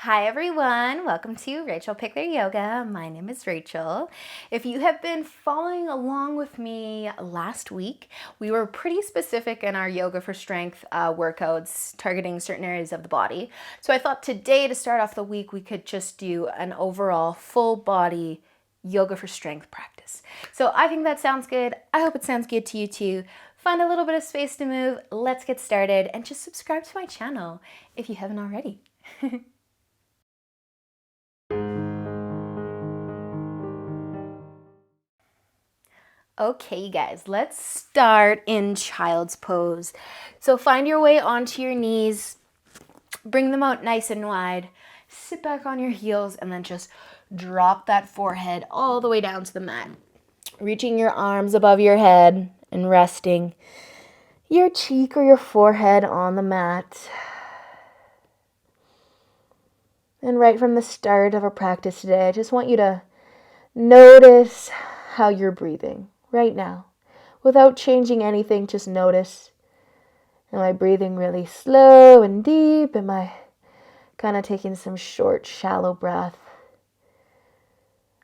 Hi everyone, welcome to Rachel Pichler Yoga. My name is Rachel. If you have been following along with me last week, we were pretty specific in our yoga for strength workouts targeting certain areas of the body. So I thought today to start off the week we could just do an overall full body yoga for strength practice. So I think that sounds good. I hope it sounds good to you too. Find a little bit of space to move. Let's get started and just subscribe to my channel if you haven't already. Okay, you guys, let's start in child's pose. So find your way onto your knees, bring them out nice and wide, sit back on your heels, and then just drop that forehead all the way down to the mat. Reaching your arms above your head and resting your cheek or your forehead on the mat. And right from the start of our practice today, I just want you to notice how you're breathing right now. Without changing anything, just notice. Am I breathing really slow and deep? Am I kind of taking some short, shallow breath?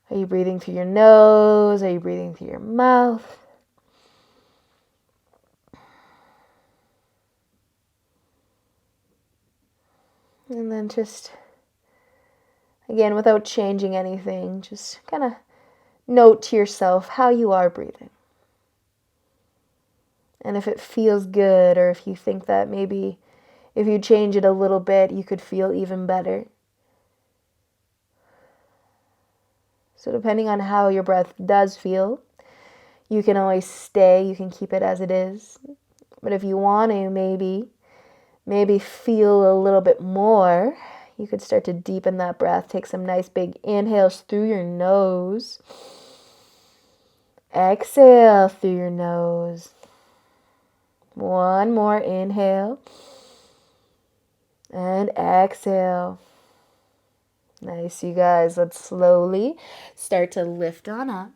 Are you breathing through your nose? Are you breathing through your mouth? And then just, again, without changing anything, just kind of note to yourself how you are breathing. And if it feels good, or if you think that maybe if you change it a little bit, you could feel even better. So depending on how your breath does feel, you can always stay, you can keep it as it is. But if you want to maybe feel a little bit more, you could start to deepen that breath. Take some nice big inhales through your nose. Exhale through your nose. One more inhale. And exhale. Nice, you guys. Let's slowly start to lift on up.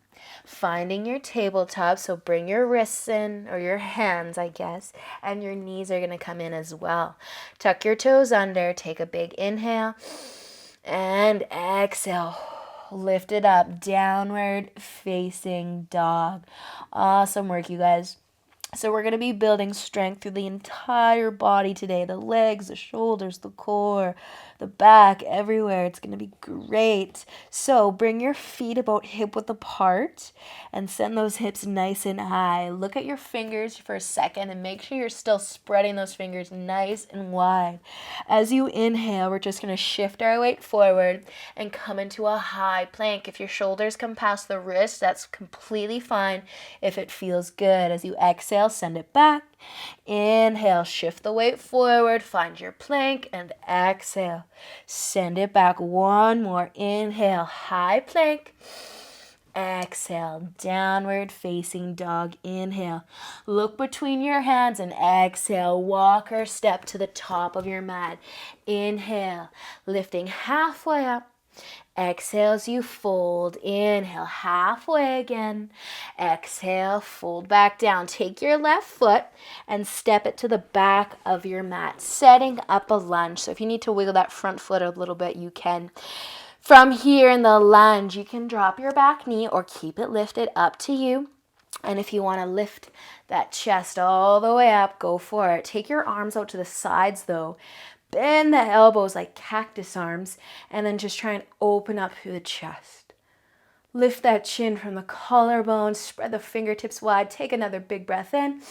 Finding your tabletop, so bring your wrists in, or your hands, I guess, and your knees are going to come in as well. Tuck your toes under, take a big inhale, and exhale. Lift it up, downward facing dog. Awesome work, you guys. So we're going to be building strength through the entire body today. The legs, the shoulders, the core, the back, everywhere. It's going to be great. So bring your feet about hip width apart and send those hips nice and high. Look at your fingers for a second and make sure you're still spreading those fingers nice and wide. As you inhale, we're just going to shift our weight forward and come into a high plank. If your shoulders come past the wrist, that's completely fine if it feels good. As you exhale, send it back. Inhale, shift the weight forward, find your plank, and exhale. Send it back. One more. Inhale, high plank. Exhale, downward facing dog. Inhale, look between your hands and exhale, walk or step to the top of your mat. Inhale, lifting halfway up. Exhale as you fold. Inhale, halfway again. Exhale, fold back down. Take your left foot and step it to the back of your mat, setting up a lunge. So if you need to wiggle that front foot a little bit, you can. From here in the lunge, you can drop your back knee or keep it lifted, up to you. And if you want to lift that chest all the way up, go for it. Take your arms out to the sides though. Bend the elbows like cactus arms, and then just try and open up through the chest. Lift that chin from the collarbone, spread the fingertips wide, take another big breath in,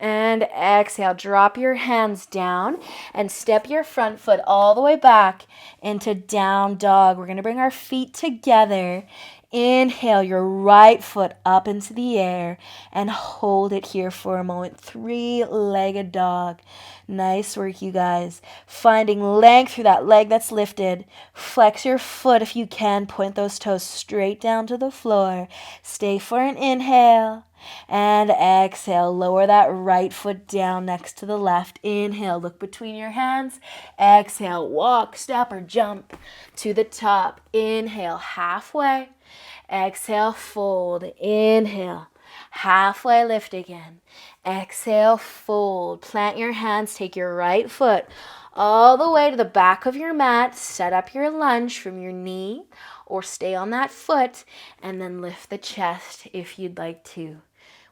and exhale. Drop your hands down and step your front foot all the way back into down dog. We're going to bring our feet together. Inhale your right foot up into the air and hold it here for a moment. Three-legged dog. Nice work, you guys. Finding length through that leg that's lifted. Flex your foot if you can. Point those toes straight down to the floor. Stay for an inhale. And exhale. Lower that right foot down next to the left. Inhale. Look between your hands. Exhale. Walk, step, or jump to the top. Inhale. Halfway. Exhale, fold. Inhale. Halfway lift again. Exhale, fold. Plant your hands. Take your right foot all the way to the back of your mat. Set up your lunge from your knee or stay on that foot, and then lift the chest if you'd like to.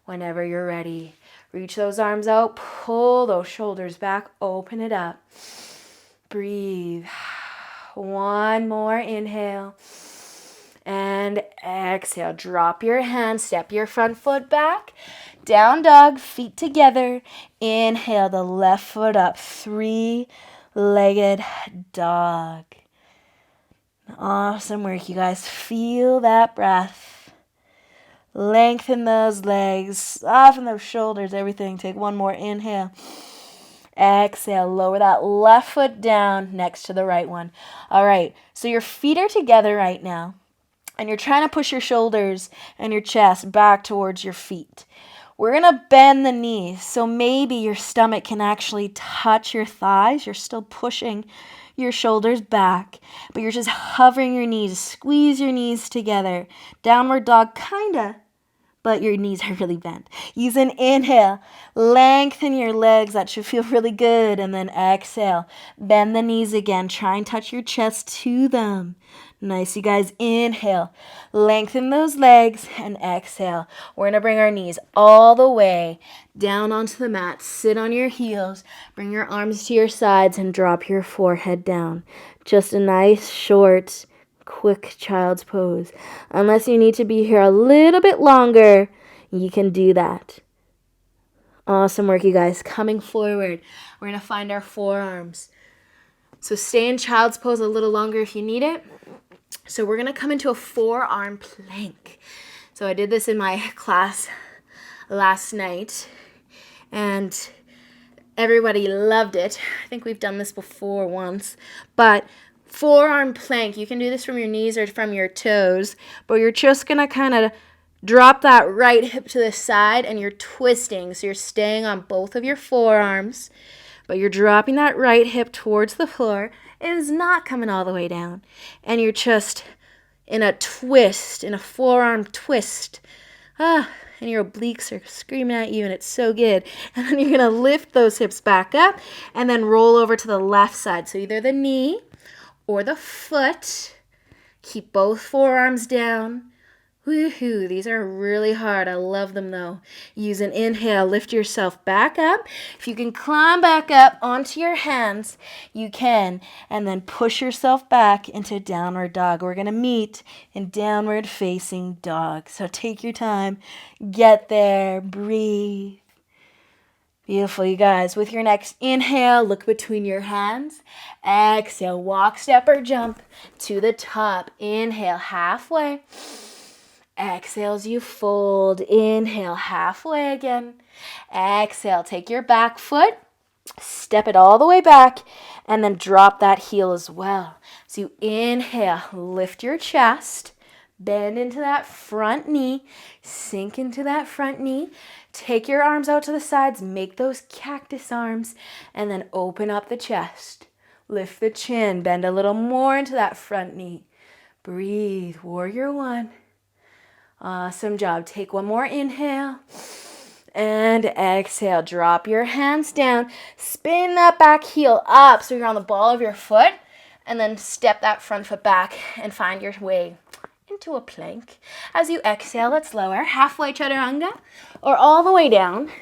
Whenever you're ready, reach those arms out, pull those shoulders back, open it up. Breathe. One more inhale. And exhale. Drop your hands, step your front foot back. Down dog, feet together. Inhale the left foot up. Three-legged dog. Awesome work, you guys. Feel that breath. Lengthen those legs, soften those shoulders, everything. Take one more inhale. Exhale, lower that left foot down next to the right one. All right, so your feet are together right now, and you're trying to push your shoulders and your chest back towards your feet. We're going to bend the knees, so maybe your stomach can actually touch your thighs. You're still pushing your shoulders back, but you're just hovering your knees. Squeeze your knees together. Downward dog, kinda, but your knees are really bent. Use an inhale. Lengthen your legs. That should feel really good. And then exhale. Bend the knees again. Try and touch your chest to them. Nice, you guys. Inhale. Lengthen those legs and exhale. We're going to bring our knees all the way down onto the mat. Sit on your heels. Bring your arms to your sides and drop your forehead down. Just a nice, short, quick child's pose. Unless you need to be here a little bit longer, you can do that. Awesome work, you guys. Coming forward, we're going to find our forearms. So stay in child's pose a little longer if you need it. So we're going to come into a forearm plank. So I did this in my class last night, and everybody loved it. I think we've done this before once, but forearm plank, you can do this from your knees or from your toes, but you're just going to kind of drop that right hip to the side, and you're twisting. So you're staying on both of your forearms, but you're dropping that right hip towards the floor. It is not coming all the way down. And you're just in a twist, in a forearm twist. And your obliques are screaming at you, and it's so good. And then you're going to lift those hips back up and then roll over to the left side. So either the knee or the foot. Keep both forearms down. Woohoo, these are really hard. I love them though. Use an inhale, lift yourself back up. If you can climb back up onto your hands, you can. And then push yourself back into downward dog. We're going to meet in downward facing dog. So take your time, get there, breathe. Beautiful, you guys. With your next inhale, look between your hands. Exhale, walk, step, or jump to the top. Inhale, halfway. Exhale as you fold. Inhale, halfway again. Exhale, take your back foot, step it all the way back, and then drop that heel as well. So you inhale, lift your chest, bend into that front knee, sink into that front knee. Take your arms out to the sides, make those cactus arms, and then open up the chest. Lift the chin, bend a little more into that front knee. Breathe, warrior one. Awesome job. Take one more inhale and exhale. Drop your hands down. Spin that back heel up so you're on the ball of your foot, and then step that front foot back and find your way into a plank. As you exhale, let's lower. Halfway chaturanga or all the way down.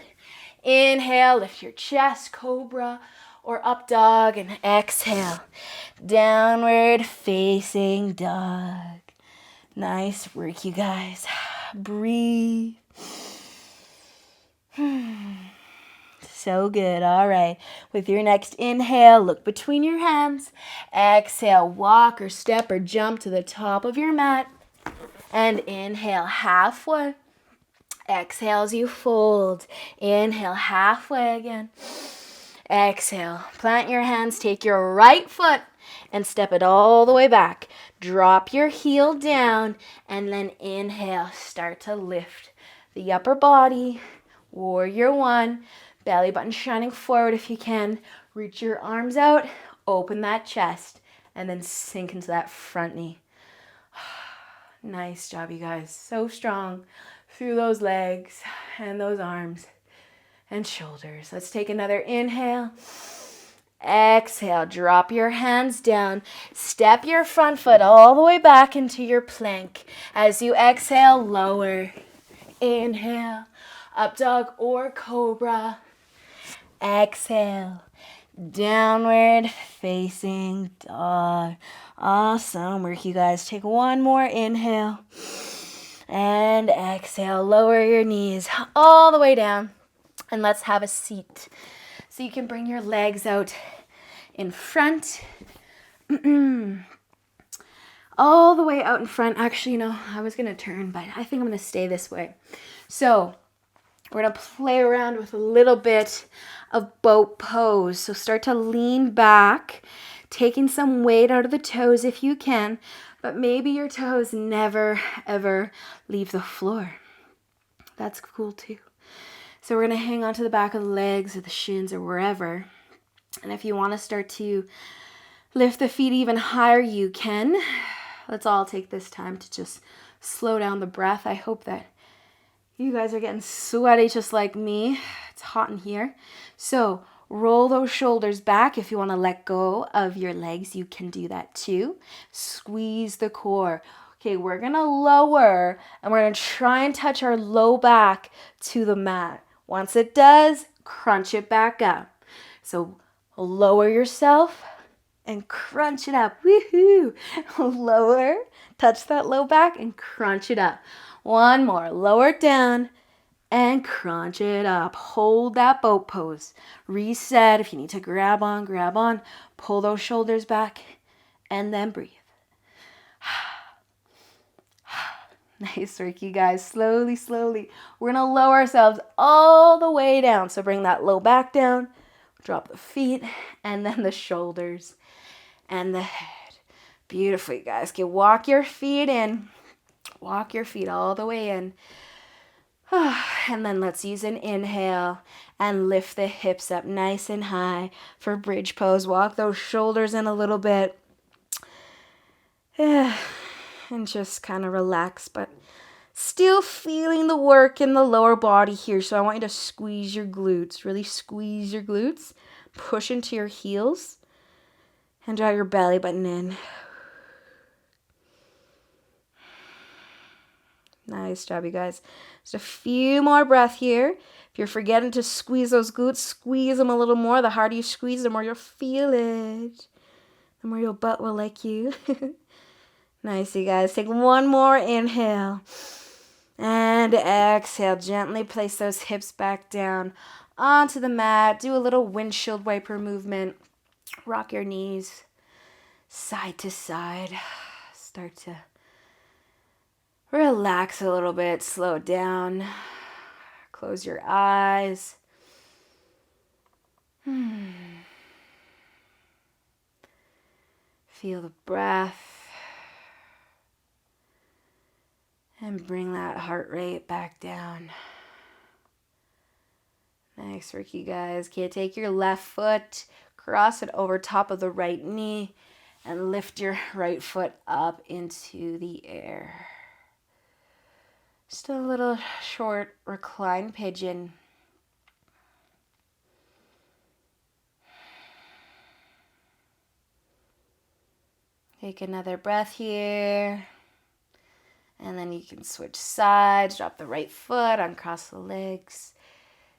Inhale, lift your chest, cobra or up dog, and exhale. Downward facing dog. Nice work, you guys. Breathe. So good. All right. With your next inhale, look between your hands. Exhale, walk or step or jump to the top of your mat. And inhale, halfway. Exhale as you fold. Inhale, halfway again. Exhale. Plant your hands. Take your right foot and step it all the way back. Drop your heel down and then inhale. Start to lift the upper body. Warrior one. Belly button shining forward if you can. Reach your arms out. Open that chest and then sink into that front knee. Nice job, you guys. So strong through those legs and those arms and shoulders. Let's take another inhale. Exhale, drop your hands down. Step your front foot all the way back into your plank. As you exhale, lower. Inhale, up dog or cobra. Exhale, downward facing dog. Awesome work, you guys. Take one more inhale. And exhale, lower your knees all the way down. And let's have a seat. So you can bring your legs out in front. All the way out in front. Actually, I was going to turn, but I think I'm going to stay this way. So we're going to play around with a little bit of boat pose. So start to lean back, taking some weight out of the toes if you can, but maybe your toes never, ever leave the floor. That's cool too. So we're going to hang on to the back of the legs or the shins or wherever. And if you want to start to lift the feet even higher, you can. Let's all take this time to just slow down the breath. I hope that you guys are getting sweaty just like me. It's hot in here. So roll those shoulders back. If you want to let go of your legs, you can do that too. Squeeze the core. Okay, we're going to lower and we're going to try and touch our low back to the mat. Once it does, crunch it back up. So lower yourself and crunch it up. Woohoo! Lower, touch that low back and crunch it up. One more. Lower it down and crunch it up. Hold that boat pose. Reset. If you need to grab on. Pull those shoulders back and then breathe. Nice work, you guys. Slowly, slowly. We're going to lower ourselves all the way down. So bring that low back down. Drop the feet and then the shoulders and the head. Beautiful, you guys. Okay, walk your feet in. Walk your feet all the way in. And then let's use an inhale and lift the hips up nice and high for bridge pose. Walk those shoulders in a little bit. And just kind of relax, but still feeling the work in the lower body here. So I want you to squeeze your glutes. Really squeeze your glutes. Push into your heels. And draw your belly button in. Nice job, you guys. Just a few more breath here. If you're forgetting to squeeze those glutes, squeeze them a little more. The harder you squeeze, the more you'll feel it. The more your butt will like you. Nice, you guys. Take one more inhale. And exhale. Gently place those hips back down onto the mat. Do a little windshield wiper movement. Rock your knees side to side. Start to relax a little bit. Slow down. Close your eyes. Feel the breath. And bring that heart rate back down. Nice work, you guys. Okay, take your left foot, cross it over top of the right knee, and lift your right foot up into the air. Just a little short recline pigeon. Take another breath here. And then you can switch sides, drop the right foot, uncross the legs,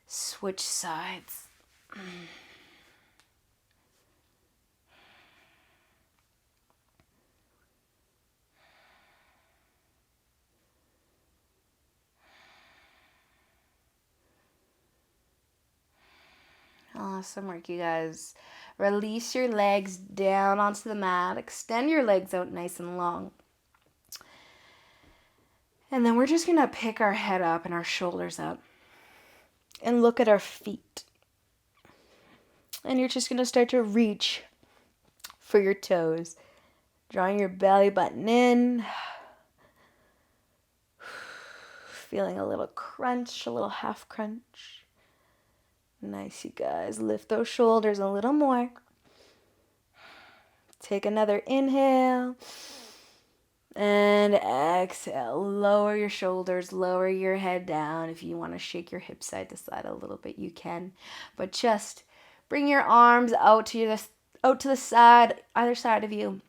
switch sides. Awesome work, you guys. Release your legs down onto the mat. Extend your legs out nice and long. And then we're just going to pick our head up and our shoulders up and look at our feet. And you're just going to start to reach for your toes. Drawing your belly button in. Feeling a little crunch, a little half crunch. Nice, you guys. Lift those shoulders a little more. Take another inhale. And exhale. Lower your shoulders, lower your head down. If you want to shake your hips side to side a little bit, you can. But just Bring your arms out to the side, either side of you.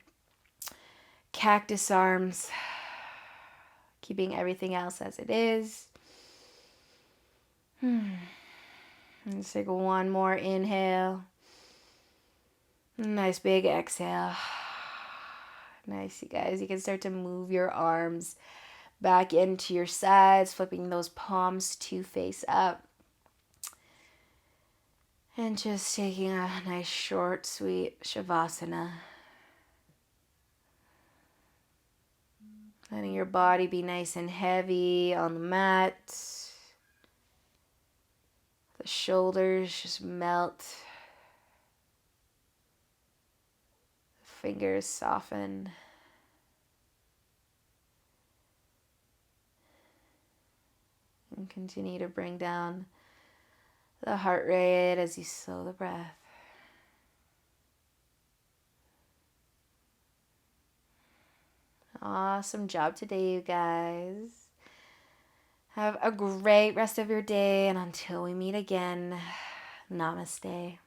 Cactus arms. Keeping everything else as it is. Let's take one more inhale. Nice big exhale. Nice, you guys. You can start to move your arms back into your sides, flipping those palms to face up. And just taking a nice short, sweet Shavasana. Letting your body be nice and heavy on the mat. The shoulders just melt. The fingers soften. And continue to bring down the heart rate as you slow the breath. Awesome job today, you guys. Have a great rest of your day, and until we meet again, namaste.